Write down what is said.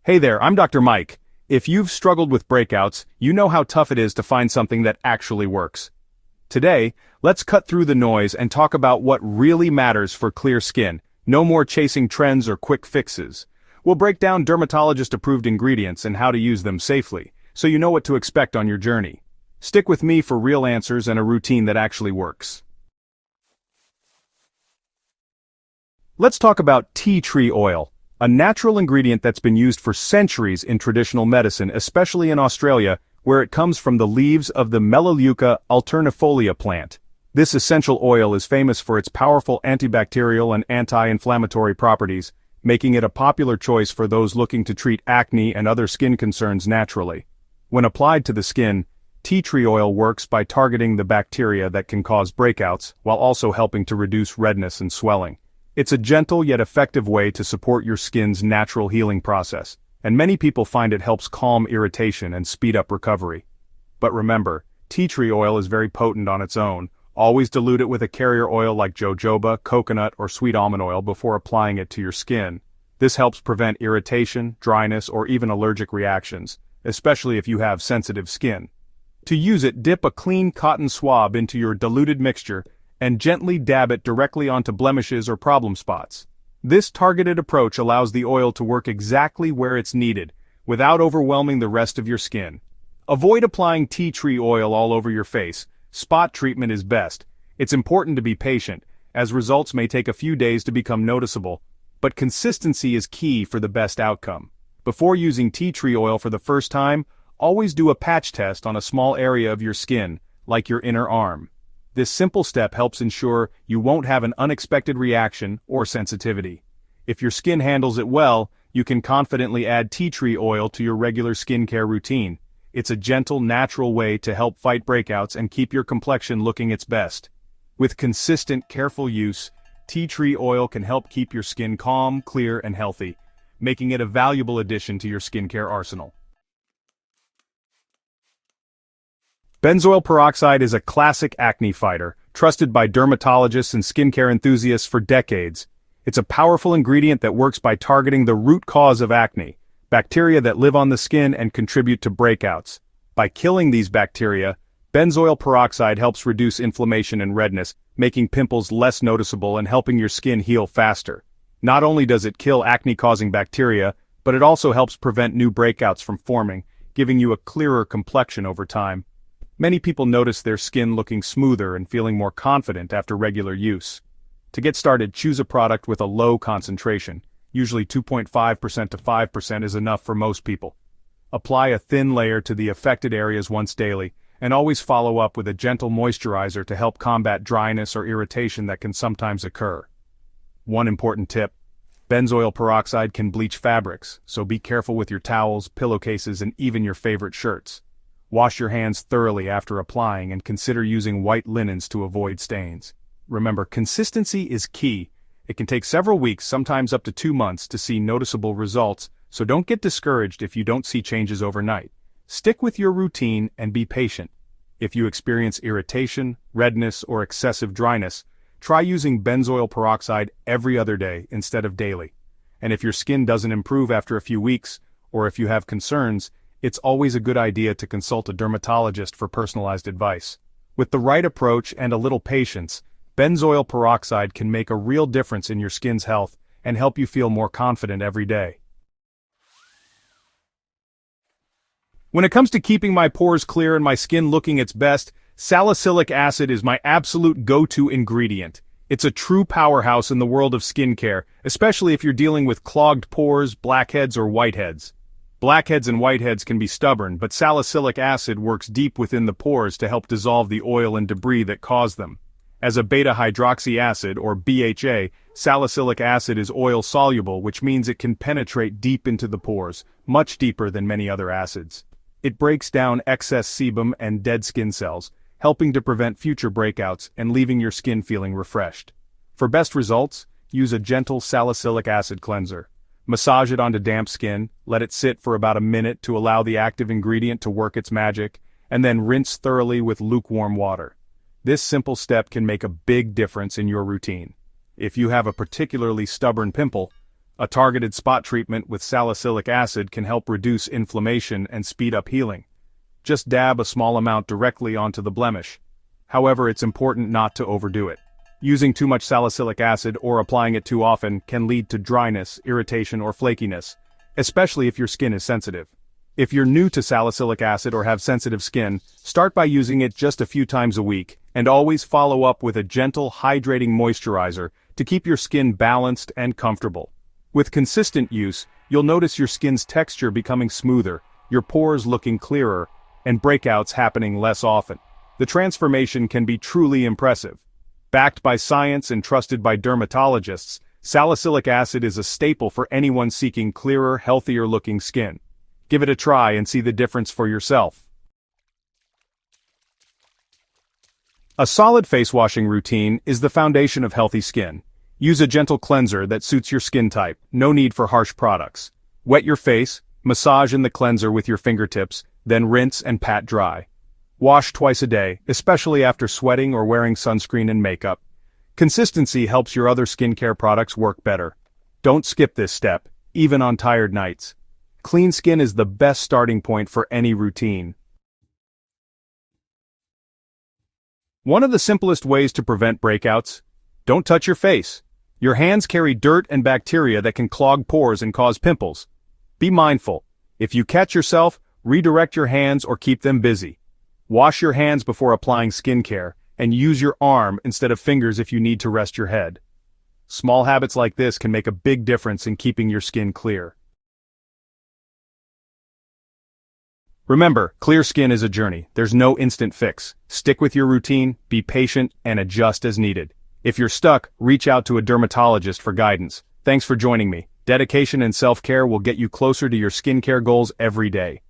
Hey there, I'm Dr. Mike. If you've struggled with breakouts, you know how tough it is to find something that actually works. Today, let's cut through the noise and talk about what really matters for clear skin. No more chasing trends or quick fixes. We'll break down dermatologist-approved ingredients and how to use them safely, so you know what to expect on your journey. Stick with me for real answers and a routine that actually works. Let's talk about tea tree oil, a natural ingredient that's been used for centuries in traditional medicine, especially in Australia, where it comes from the leaves of the Melaleuca alternifolia plant. This essential oil is famous for its powerful antibacterial and anti-inflammatory properties, making it a popular choice for those looking to treat acne and other skin concerns naturally. When applied to the skin, tea tree oil works by targeting the bacteria that can cause breakouts, while also helping to reduce redness and swelling. It's a gentle yet effective way to support your skin's natural healing process, and many people find it helps calm irritation and speed up recovery. But remember, tea tree oil is very potent on its own. Always dilute it with a carrier oil like jojoba, coconut, or sweet almond oil before applying it to your skin. This helps prevent irritation, dryness, or even allergic reactions, especially if you have sensitive skin. To use it, dip a clean cotton swab into your diluted mixture and gently dab it directly onto blemishes or problem spots. This targeted approach allows the oil to work exactly where it's needed, without overwhelming the rest of your skin. Avoid applying tea tree oil all over your face. Spot treatment is best. It's important to be patient, as results may take a few days to become noticeable, but consistency is key for the best outcome. Before using tea tree oil for the first time, always do a patch test on a small area of your skin, like your inner arm. This simple step helps ensure you won't have an unexpected reaction or sensitivity. If your skin handles it well, you can confidently add tea tree oil to your regular skincare routine. It's a gentle, natural way to help fight breakouts and keep your complexion looking its best. With consistent, careful use, tea tree oil can help keep your skin calm, clear, and healthy, making it a valuable addition to your skincare arsenal. Benzoyl peroxide is a classic acne fighter, trusted by dermatologists and skincare enthusiasts for decades. It's a powerful ingredient that works by targeting the root cause of acne, bacteria that live on the skin and contribute to breakouts. By killing these bacteria, benzoyl peroxide helps reduce inflammation and redness, making pimples less noticeable and helping your skin heal faster. Not only does it kill acne-causing bacteria, but it also helps prevent new breakouts from forming, giving you a clearer complexion over time. Many people notice their skin looking smoother and feeling more confident after regular use. To get started, choose a product with a low concentration. Usually 2.5% to 5% is enough for most people. Apply a thin layer to the affected areas once daily, and always follow up with a gentle moisturizer to help combat dryness or irritation that can sometimes occur. One important tip: benzoyl peroxide can bleach fabrics, so be careful with your towels, pillowcases, and even your favorite shirts. Wash your hands thoroughly after applying and consider using white linens to avoid stains. Remember, consistency is key. It can take several weeks, sometimes up to 2 months, to see noticeable results, so don't get discouraged if you don't see changes overnight. Stick with your routine and be patient. If you experience irritation, redness, or excessive dryness, try using benzoyl peroxide every other day instead of daily. And if your skin doesn't improve after a few weeks, or if you have concerns, it's always a good idea to consult a dermatologist for personalized advice. With the right approach and a little patience, benzoyl peroxide can make a real difference in your skin's health and help you feel more confident every day. When it comes to keeping my pores clear and my skin looking its best, salicylic acid is my absolute go-to ingredient. It's a true powerhouse in the world of skincare, especially if you're dealing with clogged pores, blackheads, or whiteheads. Blackheads and whiteheads can be stubborn, but salicylic acid works deep within the pores to help dissolve the oil and debris that cause them. As a beta-hydroxy acid, or BHA, salicylic acid is oil-soluble, which means it can penetrate deep into the pores, much deeper than many other acids. It breaks down excess sebum and dead skin cells, helping to prevent future breakouts and leaving your skin feeling refreshed. For best results, use a gentle salicylic acid cleanser. Massage it onto damp skin, let it sit for about a minute to allow the active ingredient to work its magic, and then rinse thoroughly with lukewarm water. This simple step can make a big difference in your routine. If you have a particularly stubborn pimple, A targeted spot treatment with salicylic acid can help reduce inflammation and speed up healing. Just dab a small amount directly onto the blemish. However, it's important not to overdo it. Using too much salicylic acid or applying it too often can lead to dryness, irritation, or flakiness, especially if your skin is sensitive. If you're new to salicylic acid or have sensitive skin, start by using it just a few times a week, and always follow up with a gentle, hydrating moisturizer to keep your skin balanced and comfortable. With consistent use, you'll notice your skin's texture becoming smoother, your pores looking clearer, and breakouts happening less often. The transformation can be truly impressive. Backed by science and trusted by dermatologists, salicylic acid is a staple for anyone seeking clearer, healthier-looking skin. Give it a try and see the difference for yourself. A solid face washing routine is the foundation of healthy skin. Use a gentle cleanser that suits your skin type, no need for harsh products. Wet your face, massage in the cleanser with your fingertips, then rinse and pat dry. Wash twice a day, especially after sweating or wearing sunscreen and makeup. Consistency helps your other skincare products work better. Don't skip this step, even on tired nights. Clean skin is the best starting point for any routine. One of the simplest ways to prevent breakouts: don't touch your face. Your hands carry dirt and bacteria that can clog pores and cause pimples. Be mindful. If you catch yourself, redirect your hands or keep them busy. Wash your hands before applying skincare, and use your arm instead of fingers if you need to rest your head. Small habits like this can make a big difference in keeping your skin clear. Remember, clear skin is a journey. There's no instant fix. Stick with your routine, be patient, and adjust as needed. If you're stuck, reach out to a dermatologist for guidance. Thanks for joining me. Dedication and self-care will get you closer to your skincare goals every day.